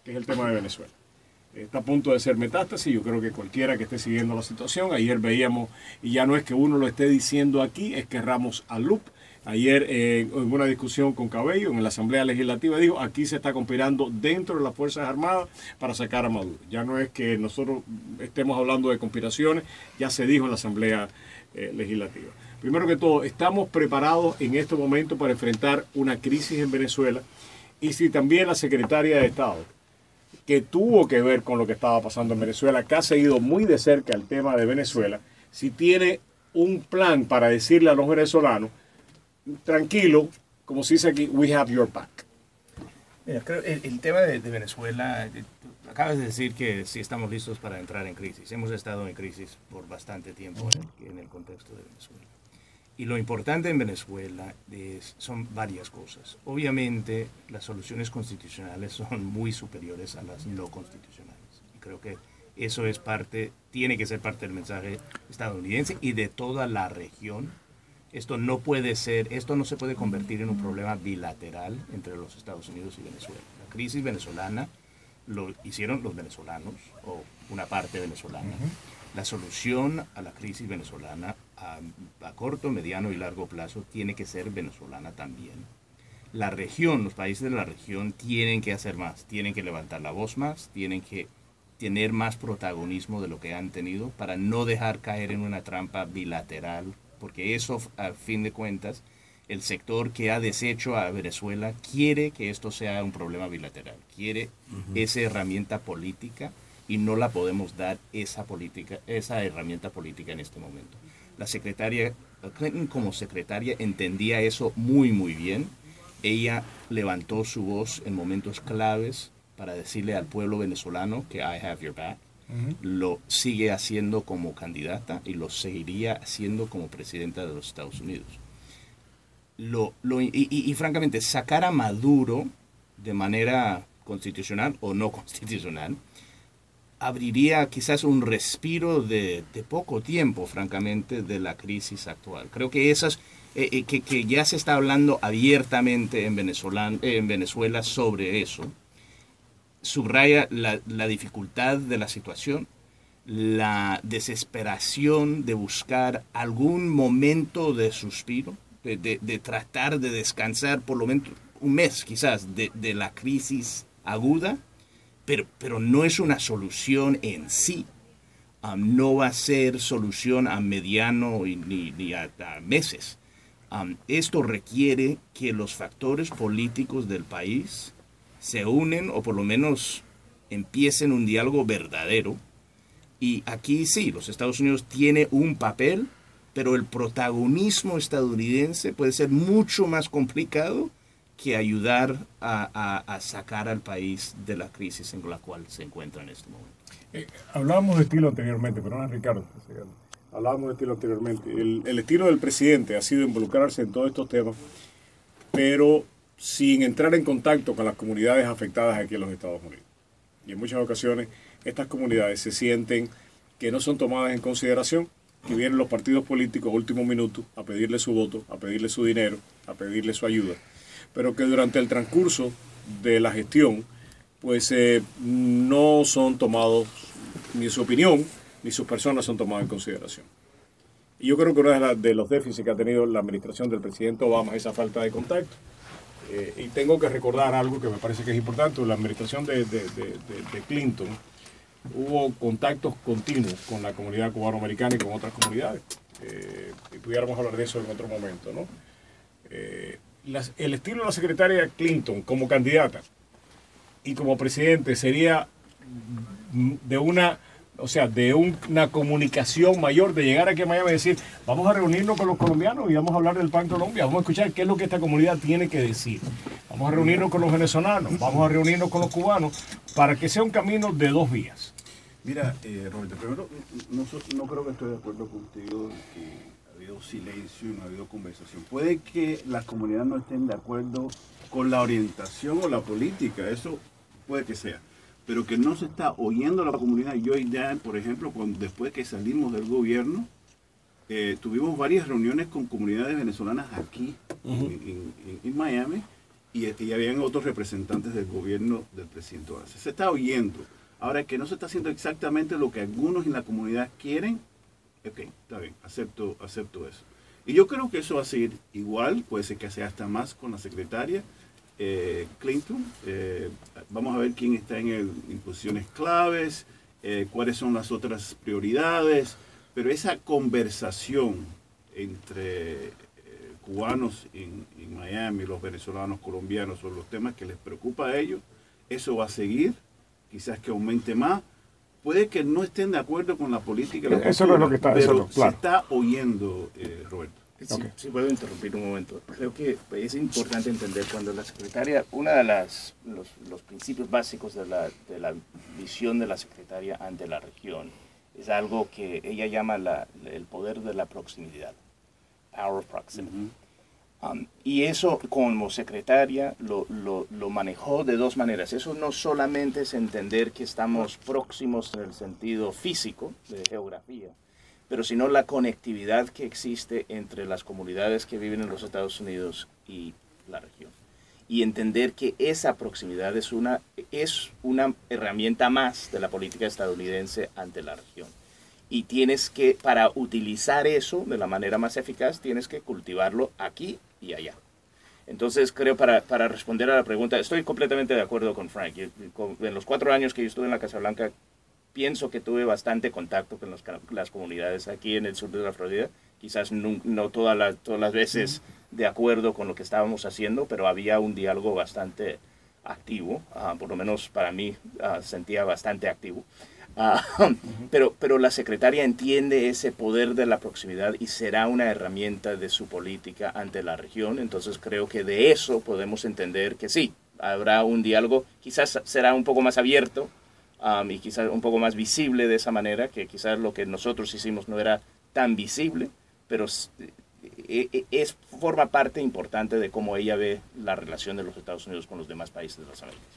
que es el tema de Venezuela. Está a punto de ser metástasis. Yo creo que cualquiera que esté siguiendo la situación, ayer veíamos, y ya no es que uno lo esté diciendo aquí, es que Ramos Alup, ayer en una discusión con Cabello en la Asamblea Legislativa, dijo, aquí se está conspirando dentro de las Fuerzas Armadas para sacar a Maduro. Ya no es que nosotros estemos hablando de conspiraciones, ya se dijo en la Asamblea Legislativa. Primero que todo, estamos preparados en este momento para enfrentar una crisis en Venezuela, y si también la secretaria de Estado, que tuvo que ver con lo que estaba pasando en Venezuela, que ha seguido muy de cerca el tema de Venezuela, si tiene un plan para decirle a los venezolanos, tranquilo, como se dice aquí, we have your back. Mira, creo el tema de Venezuela, acabas de decir que sí estamos listos para entrar en crisis. Hemos estado en crisis por bastante tiempo en el contexto de Venezuela. Y lo importante en Venezuela son varias cosas. Obviamente, las soluciones constitucionales son muy superiores a las no constitucionales. Y creo que eso es tiene que ser parte del mensaje estadounidense y de toda la región. Esto no se puede convertir en un problema bilateral entre los Estados Unidos y Venezuela. La crisis venezolana lo hicieron los venezolanos, o una parte venezolana. La solución a la crisis venezolana a corto, mediano y largo plazo tiene que ser venezolana también. La región, los países de la región tienen que hacer más, tienen que levantar la voz más, tienen que tener más protagonismo de lo que han tenido para no dejar caer en una trampa bilateral, porque eso, a fin de cuentas, el sector que ha deshecho a Venezuela quiere que esto sea un problema bilateral, quiere esa herramienta política, y no la podemos dar esa herramienta política en este momento. La secretaria Clinton, como secretaria, entendía eso muy muy bien. Ella levantó su voz en momentos claves para decirle al pueblo venezolano que I have your back. Lo sigue haciendo como candidata y lo seguiría haciendo como presidenta de los Estados Unidos. Y francamente, sacar a Maduro de manera constitucional o no constitucional abriría quizás un respiro de poco tiempo, francamente, de la crisis actual. Creo que que ya se está hablando abiertamente en Venezuela sobre eso, subraya la dificultad de la situación, la desesperación de buscar algún momento de suspiro, de tratar de descansar por lo menos un mes quizás de la crisis aguda, pero no es una solución en sí. No va a ser solución a mediano ni a meses. Esto requiere que los factores políticos del país se unen o por lo menos empiecen un diálogo verdadero. Y aquí sí, los Estados Unidos tiene un papel, pero el protagonismo estadounidense puede ser mucho más complicado que ayudar a sacar al país de la crisis en la cual se encuentra en este momento. Hablábamos de estilo anteriormente, perdón, Ricardo. Hablábamos de estilo anteriormente. El estilo del presidente ha sido involucrarse en todos estos temas, pero sin entrar en contacto con las comunidades afectadas aquí en los Estados Unidos. Y en muchas ocasiones estas comunidades se sienten que no son tomadas en consideración, que vienen los partidos políticos a último minuto a pedirle su voto, a pedirle su dinero, a pedirle su ayuda, pero que durante el transcurso de la gestión pues no son tomados, ni su opinión ni sus personas son tomadas en consideración. Y yo creo que uno de los déficits que ha tenido la administración del presidente Obama es esa falta de contacto. Y tengo que recordar algo que me parece que es importante. La administración de Clinton hubo contactos continuos con la comunidad cubanoamericana y con otras comunidades. Y pudiéramos hablar de eso en otro momento, ¿no? El estilo de la secretaria Clinton como candidata y como presidente sería de una comunicación mayor, de llegar aquí a Miami y decir, vamos a reunirnos con los colombianos y vamos a hablar del Plan Colombia, vamos a escuchar qué es lo que esta comunidad tiene que decir, vamos a reunirnos con los venezolanos, vamos a reunirnos con los cubanos, para que sea un camino de dos vías. Mira, Roberto, primero, no creo que estoy de acuerdo contigo en que ha habido silencio y no ha habido conversación. Puede que las comunidades no estén de acuerdo con la orientación o la política, eso puede que sea, pero que no se está oyendo a la comunidad. Yo ya, por ejemplo, después que salimos del gobierno, tuvimos varias reuniones con comunidades venezolanas aquí en Miami, y habían otros representantes del gobierno del presidente Obama. Se está oyendo. Ahora, que no se está haciendo exactamente lo que algunos en la comunidad quieren, ok, está bien, acepto eso. Y yo creo que eso va a seguir igual, puede ser que sea hasta más con la secretaria Clinton. Vamos a ver quién está en posiciones claves, cuáles son las otras prioridades, pero esa conversación entre cubanos en Miami, los venezolanos, colombianos, sobre los temas que les preocupa a ellos, eso va a seguir, quizás que aumente más. Puede que no estén de acuerdo con la política, eso no es lo que está, pero claro. Se está oyendo, Roberto. Sí, sí, puedo interrumpir un momento. Creo que es importante entender cuando la secretaria, uno de los principios básicos de la visión de la secretaria ante la región es algo que ella llama el poder de la proximidad, power of proximity. Y eso como secretaria lo manejó de dos maneras. Eso no solamente es entender que estamos próximos en el sentido físico, de geografía, pero sino la conectividad que existe entre las comunidades que viven en los Estados Unidos y la región. Y entender que esa proximidad es una herramienta más de la política estadounidense ante la región. Y tienes que, para utilizar eso de la manera más eficaz, tienes que cultivarlo aquí y allá. Entonces, creo, para responder a la pregunta, estoy completamente de acuerdo con Frank. En los 4 años que yo estuve en la Casa Blanca, pienso que tuve bastante contacto con las comunidades aquí en el sur de la Florida. Quizás no todas las veces de acuerdo con lo que estábamos haciendo, pero había un diálogo bastante activo. Por lo menos para mí sentía bastante activo. Pero la secretaria entiende ese poder de la proximidad y será una herramienta de su política ante la región. Entonces creo que de eso podemos entender que sí, habrá un diálogo, quizás será un poco más abierto y quizás un poco más visible de esa manera, que quizás lo que nosotros hicimos no era tan visible, pero forma parte importante de cómo ella ve la relación de los Estados Unidos con los demás países de las Américas.